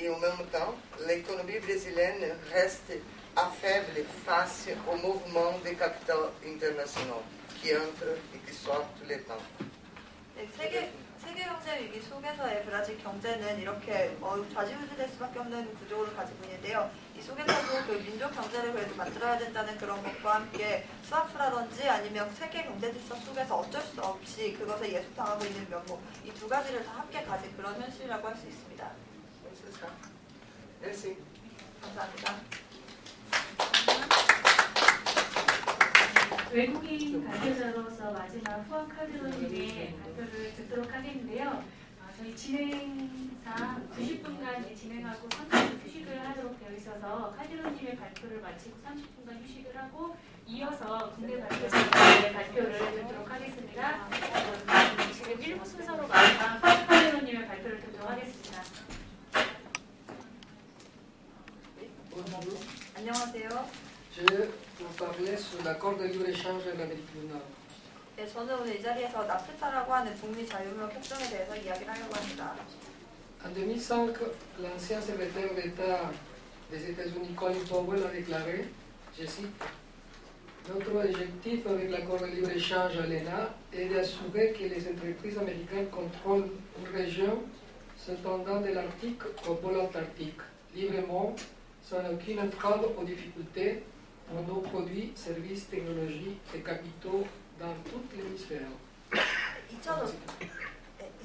et en même temps, l'économie brésilienne reste faible face au mouvement des capitaux internationaux qui entrent et qui sortent tout le temps. 네, 세계 경제 위기 속에서의 브라질 경제는 이렇게 좌지우지될 수밖에 없는 구조를 가지고 있는데요. 이 속에서도 그 민족 경제를 그래도 만들어야 된다는 그런 것과 함께 수학수라든지 아니면 세계 경제 질서 속에서 어쩔 수 없이 그것에 예속당하고 있는 면목, 이 두 가지를 다 함께 가진 그런 현실이라고 할 수 있습니다. 감사합니다. 외국인 발표자로서 마지막 후안 칼데론님의 발표를 듣도록 하겠는데요. 저희 진행상 90분간 진행하고 30분 휴식을 하도록 되어 있어서 칼데론님의 발표를 마치고 30분간 휴식을 하고 이어서 국내 발표자의 발표를 듣도록 하겠습니다. 지금 1부 순서로 마지막 후안 칼데론님의 발표를 듣도록 하겠습니다. 안녕하세요. Je vais vous parler sur l'accord de libre-échange de l'Amérique du Nord. 네, 저는 오늘 이 자리에서 나프타라고 하는 북미 자유무역 협정에 대해서 이야기를 하려고 합니다. En 2005, l'ancien secrétaire d'État des États-Unis Colin Powell a déclaré, je cite, notre objectif avec l'accord de libre-échange à l'ENA est d'assurer que les entreprises américaines contrôlent une région s'étendant de l'Arctique au pôle Antarctique, librement, sans aucune entrave aux difficultés pour nos produits, services, technologies et capitaux dans tout l'hémisphère.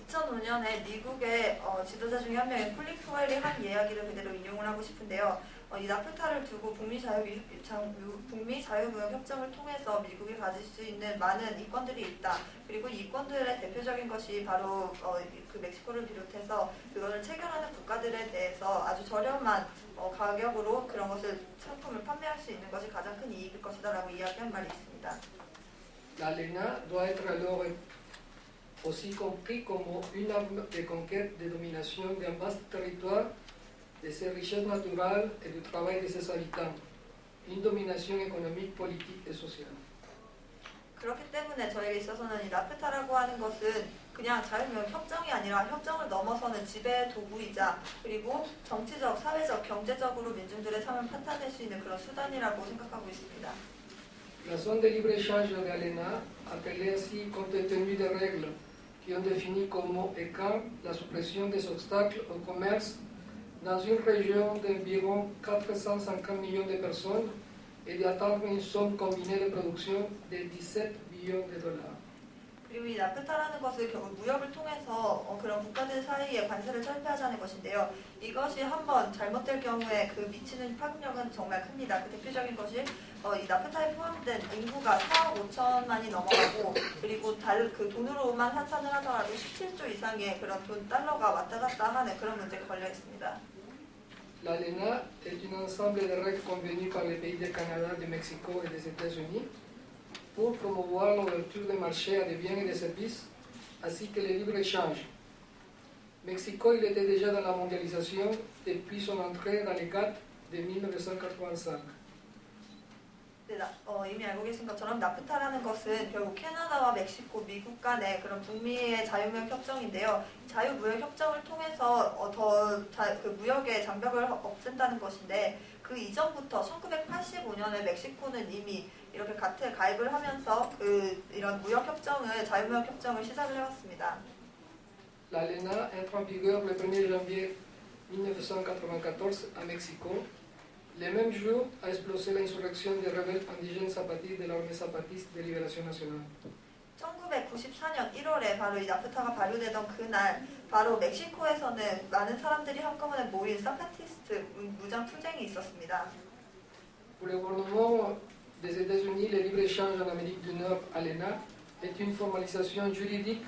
2005년에 미국의 지도자 중에 한 명인 콜린 포웰이 한 이야기를 그대로 인용을 하고 싶은데요. 이 나프타를 두고 북미 자유무역 협정을 통해서 미국이 가질 수 있는 많은 이권들이 있다. 그리고 이 이권들의 대표적인 것이 바로 그 멕시코를 비롯해서 그것을 체결하는 국가들에 대해서 아주 저렴한 가격으로 그런 것을 상품을 판매할 수 있는 것이 가장 큰 이익일 것이다라고 이야기한 말이 있습니다. L'ALENA doit être alors aussi compris comme une arme de conquête de domination d'un vaste territoire, de ses richesses naturelles et du travail de ses habitants, une domination économique, politique et sociale. 그렇기 때문에 저에게 있어서는 이 나프타라고 하는 것은 그냥 자유무역 협정이 아니라 협정을 넘어서는 지배 도구이자 그리고 정치적, 사회적, 경제적으로 민중들의 삶을 판단할 수 있는 그런 수단이라고 생각하고 있습니다. La zone de libre-échange de l'ALENA, appelée ainsi compte tenu des règles qui ont défini comment et quand la suppression des obstacles au commerce dans une région d'environ 450 millions de personnes et d'atteindre une somme combinée de production de 17 billions de dollars. 그리고 이 나프타라는 것을 결국 무역을 통해서 그런 국가들 사이에 관세를 철폐하자는 것인데요. 이것이 한번 잘못될 경우에 그 미치는 파급력은 정말 큽니다. 그 대표적인 것이 이 나프타에 포함된 인구가 4억 5천만이 넘어가고 그리고 그 돈으로만 환산을 하더라도 17조 이상의 그런 달러가 왔다 갔다 하는 그런 문제가 걸려 있습니다. L'ALENA est un ensemble de règles convenues par les pays du Canada, du Mexico et des États-Unis pour promouvoir l'ouverture des marchés à des biens et des services, ainsi que le libre-échange. Mexico, il était déjà dans la mondialisation depuis son entrée dans les GATT de 1985. 네, 이미 알고 계신 것처럼 나프타라는 것은 결국 캐나다와 멕시코, 미국 간의 그런 북미의 자유무역 협정인데요. 자유무역 협정을 통해서 그 무역의 장벽을 없앤다는 것인데 그 이전부터 1985년에 멕시코는 이미 이렇게 가트에 가입을 하면서 이런 무역 협정을 자유무역 협정을 시작을 해왔습니다. L'ALENA entre en vigueur le 1er janvier 1994 à Mexico. Le même jour a explosé l'insurrection des rebelles indigènes zapatistes de l'armée zapatiste de libération nationale. 1994년 1월에 바로 이 나프타가 발효되던 그날 바로 멕시코에서는 많은 사람들이 한꺼번에 모인 사파티스트 무장 투쟁이 있었습니다. Pour le gouvernement des États-Unis, le libre-échange en Amérique du Nord, ALENA, est une formalisation juridique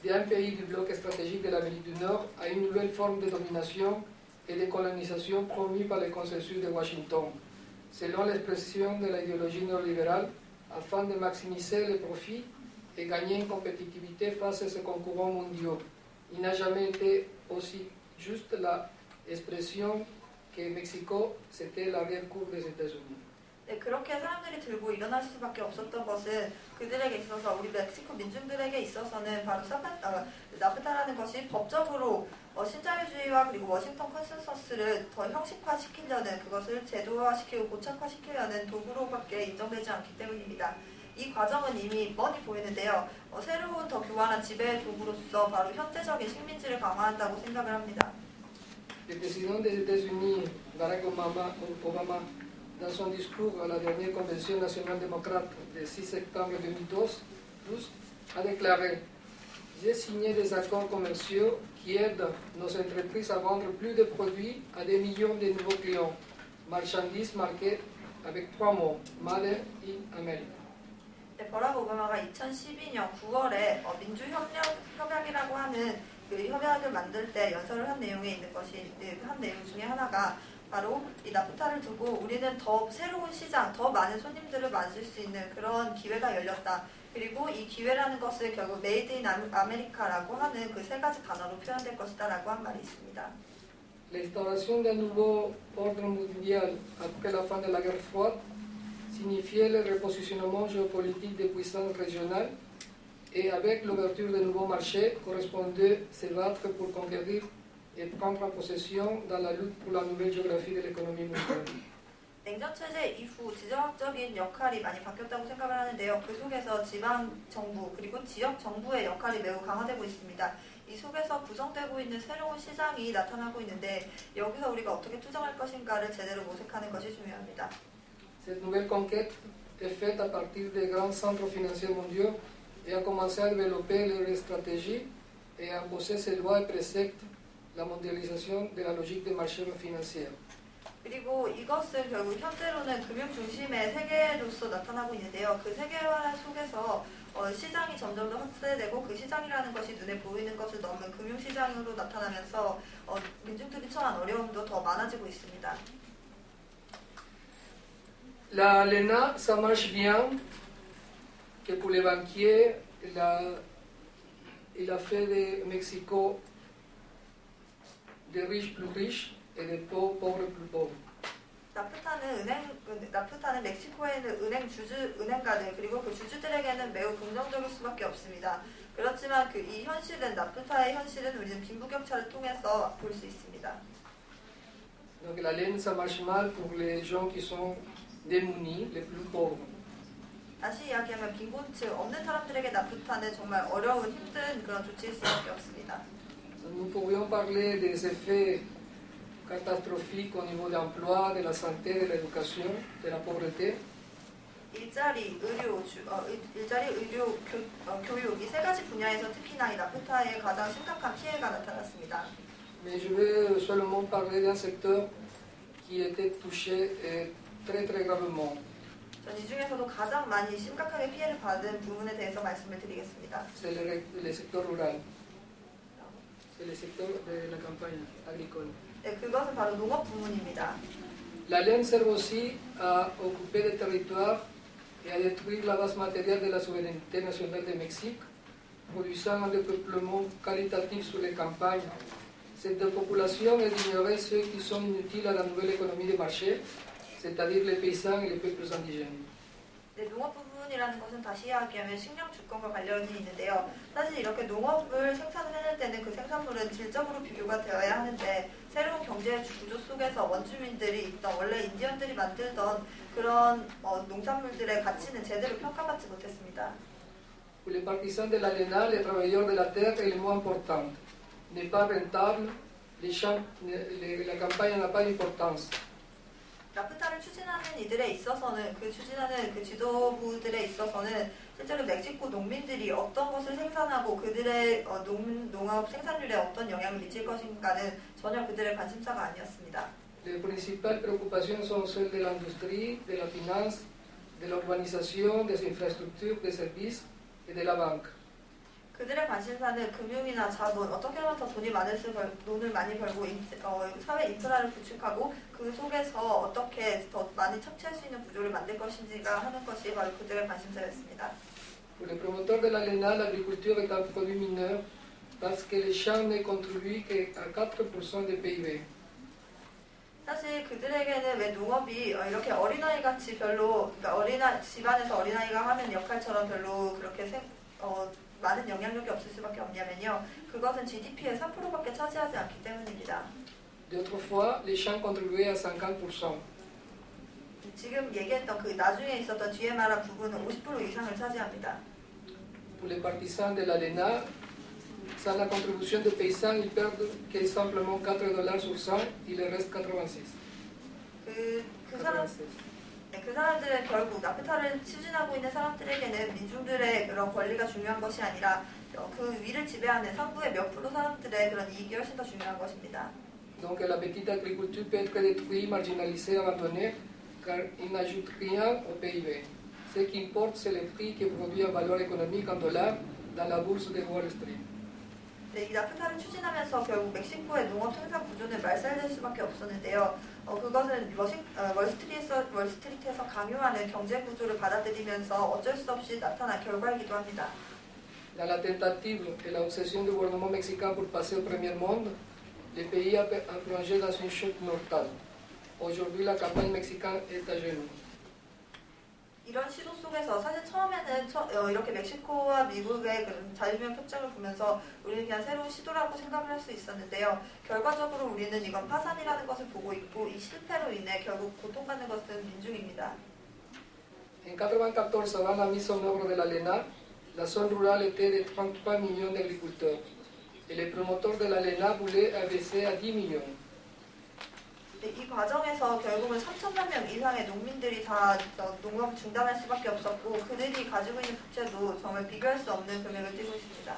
d'un pays du bloc stratégique de l'Amérique du Nord à une nouvelle forme de domination et de colonisation promue par le consensus de Washington, selon l'expression de l'idéologie néolibérale, afin de maximiser les profits et gagner en compétitivité face à ses concurrents mondiaux. Il n'a jamais été aussi juste l'expression que Mexico, c'était l'arrière-cour des États-Unis. 네, 그렇게 사람들이 들고 일어날 수밖에 없었던 것은 그들에게 있어서 우리 멕시코 민중들에게 있어서는 바로 나프타라는 것이 법적으로 신자유주의와 그리고 워싱턴 컨센서스를 더 형식화시키려는, 그것을 제도화시키고 고착화시키려는 도구로밖에 인정되지 않기 때문입니다. 이 과정은 이미 뻔히 보이는데요. 새로운 더 교활한 지배 도구로서 바로 현재적인 식민지를 강화한다고 생각을 합니다. Le président des États-Unis, Barack Obama, dans son discours à la dernière convention nationale démocrate le 6 septembre 2012, a déclaré: j'ai signé des accords commerciaux qui aident nos entreprises à vendre plus de produits à des millions de nouveaux clients. Marchandises marquées avec 3 mots: Made in America. 네, 버락 오바마가 2012년 9월에 민주협약이라고 하는 그 협약을 만들 때 연설을 한 내용에 있는 것이, 한 내용 중에 하나가 바로 이 나프타를 두고 우리는 더 새로운 시장, 더 많은 손님들을 맞을 수 있는 그런 기회가 열렸다. 그리고 이 기회라는 것은 결국 메이드 인 아메리카라고 하는 그 3가지 단어로 표현될 것이다 라고 한 말이 있습니다. L'instauration d'un nouveau ordre mondial après la fin de la guerre froide signifiait le repositionnement géopolitique des puissances régionales et avec l'ouverture de nouveaux marchés correspondait se battre pour conquérir et prendre possession dans la lutte pour la nouvelle géographie de l'économie mondiale. 냉전 체제 이후 지정학적인 역할이 많이 바뀌었다고 생각을 하는데요. 그 속에서 지방 정부 그리고 지역 정부의 역할이 매우 강화되고 있습니다. 이 속에서 구성되고 있는 새로운 시장이 나타나고 있는데 여기서 우리가 어떻게 투정할 것인가를 제대로 모색하는 것이 중요합니다. Cette nouvelle conquête est faite à partir des grands centres financiers mondiaux et a commencé à développer leurs stratégies et à imposer ses lois et préceptes, la mondialisation de la logique des marchés financiers. 그리고 이것은 결국 현재로는 금융 중심의 세계로서 나타나고 있는데요. 그 세계화 속에서 시장이 점점 더 확대되고 그 시장이라는 것이 눈에 보이는 것을 넘은 금융시장으로 나타나면서 민중들이 처한 어려움도 더 많아지고 있습니다. La l'ENA, ça marche bien, que pour les banquiers, il a fait de Mexico des riches plus riches et des pauvres plus pauvres. 나프타는 멕시코에 있는 은행가들 그리고 그 주주들에게는 매우 긍정적일 수밖에 없습니다. 그렇지만 이 현실은 나프타의 현실은 우리는 빈부격차를 통해서 볼 수 있습니다. Donc la laine, ça marche mal pour les gens qui sont démunis, les plus pauvres. 다시 이야기하면 빈곤층 없는 사람들에게 나프타는 정말 어려운 힘든 그런 조치일 수밖에 없습니다. Nous pourrions parler des effets catastrophiques au niveau de l'emploi, de la santé, de l'éducation, de la pauvreté. 일자리, 의료, 교육 이 3가지 분야에서 특히나 이 나프타에 가장 심각한 피해가 나타났습니다. Mais je vais seulement parler d'un secteur qui était touché très très gravement. 전 이 중에서도 가장 많이 심각하게 피해를 받은 부분에 대해서 말씀을 드리겠습니다. C'est le secteur rural. C'est le secteur de la campagne agricole. 네, 그것은 바로 농업 부문입니다. La laine sert aussi à occuper des territoires et à détruire la base matérielle de la souveraineté nationale du Mexique, produisant un dépeuplement qualitatif sur les campagnes. Cette dépopulation est d'ignorer ceux qui sont inutiles à la nouvelle économie de marché, c'est-à-dire les paysans et les peuples indigènes. 네, 농업 부분이라는 것은 다시 이야기하면 식량 주권과 관련이 있는데요. 사실 이렇게 농업을 생산을 해낼 때는 그 생산물은 질적으로 비교가 되어야 하는데 새로운 경제 구조 속에서 원주민들이 있던 원래 인디언들이 만들던 그런 농산물들의 가치는 제대로 평가받지 못했습니다. Pour les partisans de l'ALENA, les travailleurs de la terre est le mot important. N'est pas rentable, la campagne n'a pas d'importance. 나프타를 추진하는 이들에 있어서는 추진하는 지도부들에 있어서는 실제로 멕시코 농민들이 어떤 것을 생산하고 그들의 농업 생산률에 어떤 영향을 미칠 것인가는 전혀 그들의 관심사가 아니었습니다. Les principales préoccupations sont celles de l'industrie, de la finance, de l'urbanisation, des infrastructures, des services et de la banque. 그들의 관심사는 금융이나 자본, 어떻게 하면 더 돈을 많이 벌고 사회 인프라를 구축하고 그 속에서 어떻게 더 많이 착취할 수 있는 구조를 만들 것인지가 하는 것이 바로 그들의 관심사였습니다. Pour les promoteurs de l'ALENA, l'agriculture est un produit mineur parce que les champs ne contribuent qu'à 4% du PIB. 사실 그들에게는 왜 농업이 이렇게 어린아이 같이 별로, 그러니까 집안에서 어린아이가 하는 역할처럼 별로 그렇게 많은 영향력이 없을 수밖에 없냐면요. 그것은 GDP의 3%밖에 차지하지 않기 때문입니다. D'autrefois, les champs contribuaient à 50%. 지금 얘기했던 그 나중에 있었던 뒤에 말한 부분은 50% 이상을 차지합니다. Pour les partisans de l'ALENA, sans la contribution des paysans, ils perdent que simplement $4 sur 100, il leur reste 86. 그 사람들은 결국 나프타를 추진하고 있는 사람들에게는 민중들의 그런 권리가 중요한 것이 아니라 그 위를 지배하는 상부의 몇 프로 사람들의 그런 이익이 훨씬 더 중요한 것입니다. Donc la petite agriculture peut être détruite, marginalisée, abandonnée, car il n'ajoute rien au PIB. Ce qui importe, c'est le prix qui produit en valeur économique en dollars dans la bourse de Wall Street. 네, 이 나프타를 추진하면서 결국 멕시코의 농업 생산 구조는 말살될 수밖에 없었는데요. 그것은 월스트리트에서 강요하는 경제 구조를 받아들이면서 어쩔 수 없이 나타난 결과이기도 합니다. Dans la tentative et l'obsession du gouvernement mexicain pour passer au premier monde, le pays a plongé dans une chute mortale. Aujourd'hui, la campagne mexicaine est à genoux. 이런 시도 속에서 사실 처음에는 이렇게 멕시코와 미국의 그런 자유무역 협정을 보면서 우리는 그냥 새로운 시도라고 생각을 할 수 있었는데요. 결과적으로 우리는 이건 파산이라는 것을 보고 있고 이 실패로 인해 결국 고통받는 것은 민중입니다. En 1994, avant la mise en œuvre de l'ALENA, la zone rurale était de 33 millions d'agriculteurs et les promoteurs de l'ALENA voulaient abaisser à 10 millions. 네, 이 과정에서 결국은 3천만 명 이상의 농민들이 다 농업을 중단할 수밖에 없었고 그들이 가지고 있는 부채도 정말 비교할 수 없는 금액을 띄고 있습니다.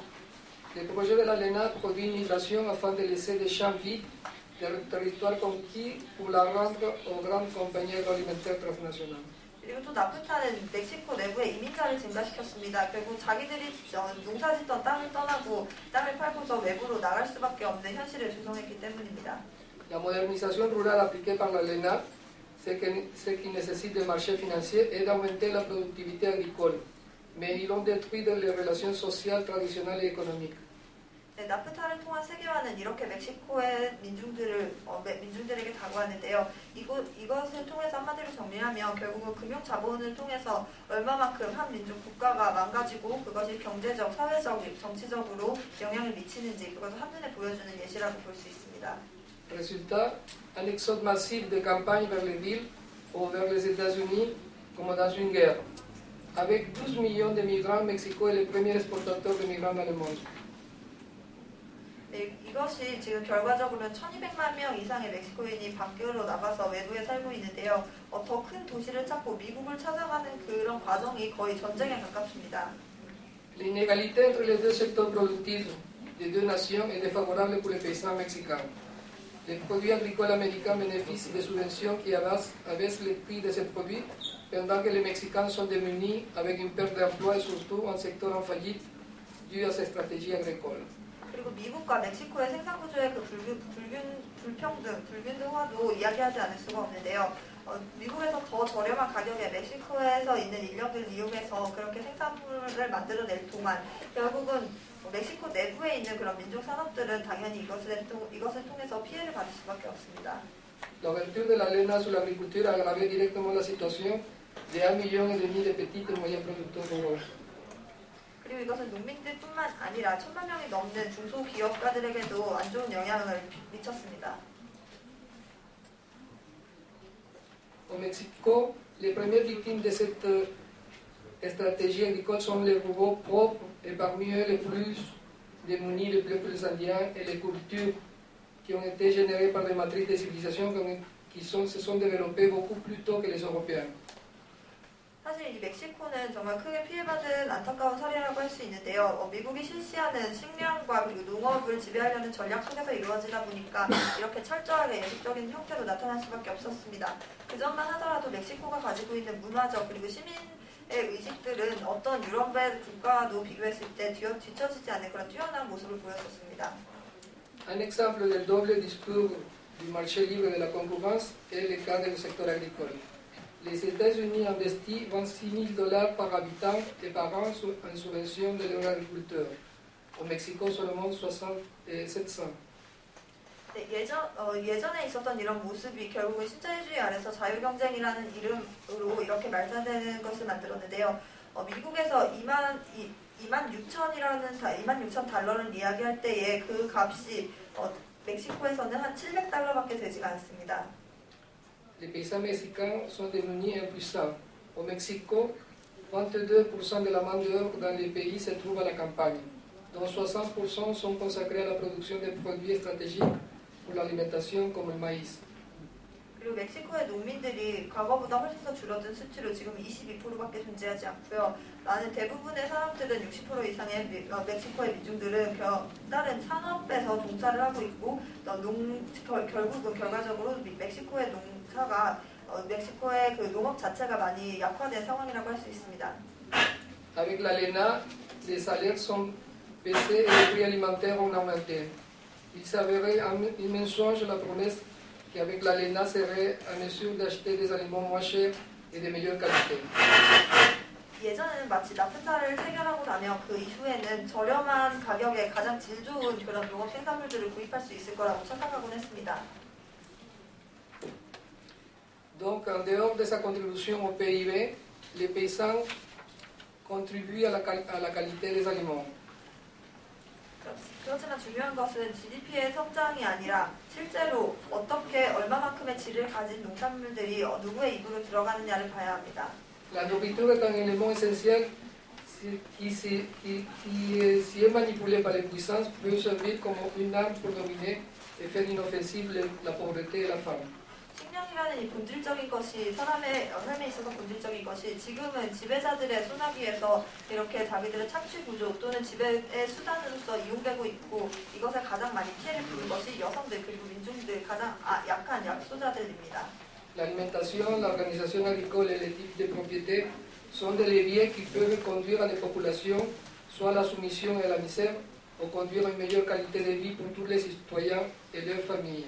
Le projet de l'ALENA produit une migration afin de laisser des champs vides des territoires conquis pour la rendre aux grandes compagnies agroalimentaires transnationales. 그리고 또 나프타는 멕시코 내부의 이민자를 증가시켰습니다. 결국 자기들이 농사짓던 땅을 떠나고 땅을 팔고서 외부로 나갈 수밖에 없는 현실을 조성했기 때문입니다. La modernisation rurale appliquée par l'ALENA, ce qui nécessite des marchés financiers, est d'augmenter la productivité agricole, mais ils ont détruit les relations sociales traditionnelles et économiques. 네, 나프타를 통한 세계화는 이렇게 멕시코의 민중들에게 다가왔는데요. 이것을 통해서 한마디로 정리하면 결국은 금융 자본을 통해서 얼마만큼 한 민족 국가가 망가지고 그것이 경제적, 사회적, 정치적으로 영향을 미치는지 그것을 한눈에 보여주는 예시라고 볼 수 있습니다. Résultat, un exode massif de campagne vers les villes ou vers les États-Unis, comme dans une guerre. Avec 12 millions de migrants, Mexico est le premier exportateur de migrants dans le monde. 네, 이것이 지금 결과적으로는 1200만 명 이상의 멕시코인이 밖으로 나가서 외부에 살고 있는데요. 더 큰 도시를 찾고 미국을 찾아가는 그런 과정이 거의 전쟁에 가깝습니다. L'inégalité entre les deux secteurs productifs des deux nations est défavorable pour les paysans mexicains. Les produits agricoles américains bénéficient des subventions qui abaissent le prix de ces produits, pendant que les Mexicains sont démunis avec une perte d'emploi et surtout un secteur en faillite dû à ces stratégies agricoles. 그리고 미국과 멕시코의 생산 구조의 그 불균등화도 이야기하지 않을 수가 없는데요. 미국에서 더 저렴한 가격에 멕시코에서 있는 인력을 이용해서 그렇게 생산물을 만들어낼 동안 결국은 멕시코 내부에 있는 그런 민족 산업들은 당연히 이것을 통해서 피해를 받을 수밖에 없습니다. L'ouverture de l'ALENA sur l'agriculture a aggravé directement la situation de 1,5 million de petits et moyens producteurs ruraux. 그리고 이것은 농민들뿐만 아니라 1,000만 명이 넘는 중소기업가들에게도 안 좋은 영향을 미쳤습니다. Au Mexico, les premières victimes de cette stratégie agricole sont les robots propres et parmi eux les plus démunis, les peuples indiens et les cultures qui ont été générées par des matrices de civilisation qui se sont développées beaucoup plus tôt que les Européens. 사실 이 멕시코는 정말 크게 피해받은 안타까운 사례라고 할 수 있는데요. 미국이 실시하는 식량과 그리고 농업을 지배하려는 전략 속에서 이루어지다 보니까 이렇게 철저하게 예술적인 형태로 나타날 수밖에 없었습니다. 그 전만 하더라도 멕시코가 가지고 있는 문화적 그리고 시민의 의식들은 어떤 유럽의 국가와도 비교했을 때 뒤처지지 않는 그런 뛰어난 모습을 보였었습니다. Un exemple del doble discours du marché libre de la concurrence est le cas du secteur agricole. Les États-Unis investissent $26,000 par habitant et par an en subvention de leurs agriculteurs. Au Mexico, seulement 700. 네, 예전에 있었던 이런 모습이 결국은 신자유주의 아래서 자유경쟁이라는 이름으로 이렇게 말살되는 것을 만들었는데요. 미국에서 $26,000를 이야기할 때에 그 값이 멕시코에서는 한 $700밖에 되지가 않습니다. Les paysans mexicains sont devenus impuissants. Au Mexico, 22% de la main-d'œuvre dans les pays se trouve à la campagne, dont 60% sont consacrés à la production de produits stratégiques pour l'alimentation comme le maïs. 그리고 멕시코의 농민들이 과거보다 훨씬 더 줄어든 수치로 지금 22%밖에 존재하지 않고요. 많은 대부분의 사람들은 60% 이상의 멕시코의 민중들은 다른 산업에서 종사를 하고 있고 결국은 결과적으로 멕시코의 농사가 멕시코의 그 농업 자체가 많이 약화된 상황이라고 할 수 있습니다. Avec la LENA, les salaires sont baissés et les prix alimentaires ont augmenté. Il s'avérait un mensonge la promesse qu'avec la LENA serait en mesure d'acheter des aliments moins chers et de meilleure qualité. 예전에는 마치 나프타를 체결하고 나면 그 이후에는 저렴한 가격에 가장 질 좋은 그런 농업 생산물들을 구입할 수 있을 거라고 착각하곤 했습니다. Donc, en dehors de sa contribution au PIB, les paysans contribuent à la qualité des aliments. 그렇지만 중요한 것은 GDP의 성장이 아니라 실제로 어떻게 얼마만큼의 질을 가진 농산물들이 누구의 입으로 들어가느냐를 봐야 합니다. La nourriture est un élément essentiel qui, si est manipulé par les puissances, peut servir comme une arme pour dominer et faire inoffensible la pauvreté et la faim. 식량이라는 이 본질적인 것이 사람의 삶에 있어서 본질적인 것이 지금은 지배자들의 손아귀에서 이렇게 자기들의 착취 구조 또는 지배의 수단으로서 이용되고 있고 이것에 가장 많이 피해를 보는 것이 여성들 그리고 민중들 가장 약한 약소자들입니다. L'alimentation, l'organisation agricole et les types de propriété sont des leviers qui peuvent conduire à des populations soit à la soumission et à la misère, ou conduire à une meilleure qualité de vie pour tous les citoyens et leurs familles.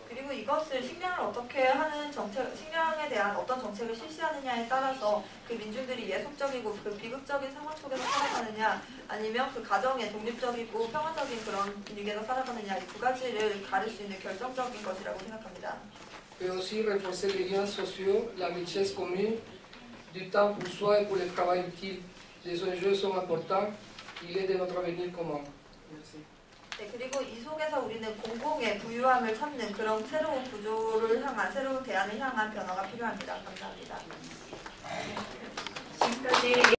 그리고 이것을 식량을 어떻게 하는 식량에 대한 어떤 정책을 실시하느냐에 따라서 그 민중들이 예속적이고 그 비극적인 상황 속에서 살아가느냐 아니면 그 가정의 독립적이고 평화적인 그런 분위기에서 살아가느냐 이 두 가지를 가릴 수 있는 결정적인 것이라고 생각합니다. Peut aussi renforcer les liens sociaux, la richesse commune, du temps pour soi et pour le travail utile. Les enjeux sont importants, il est de notre avenir commun. Merci. 네, 그리고 이 속에서 우리는 공공의 부유함을 찾는 그런 새로운 구조를 향한, 새로운 대안을 향한 변화가 필요합니다. 감사합니다. 지금까지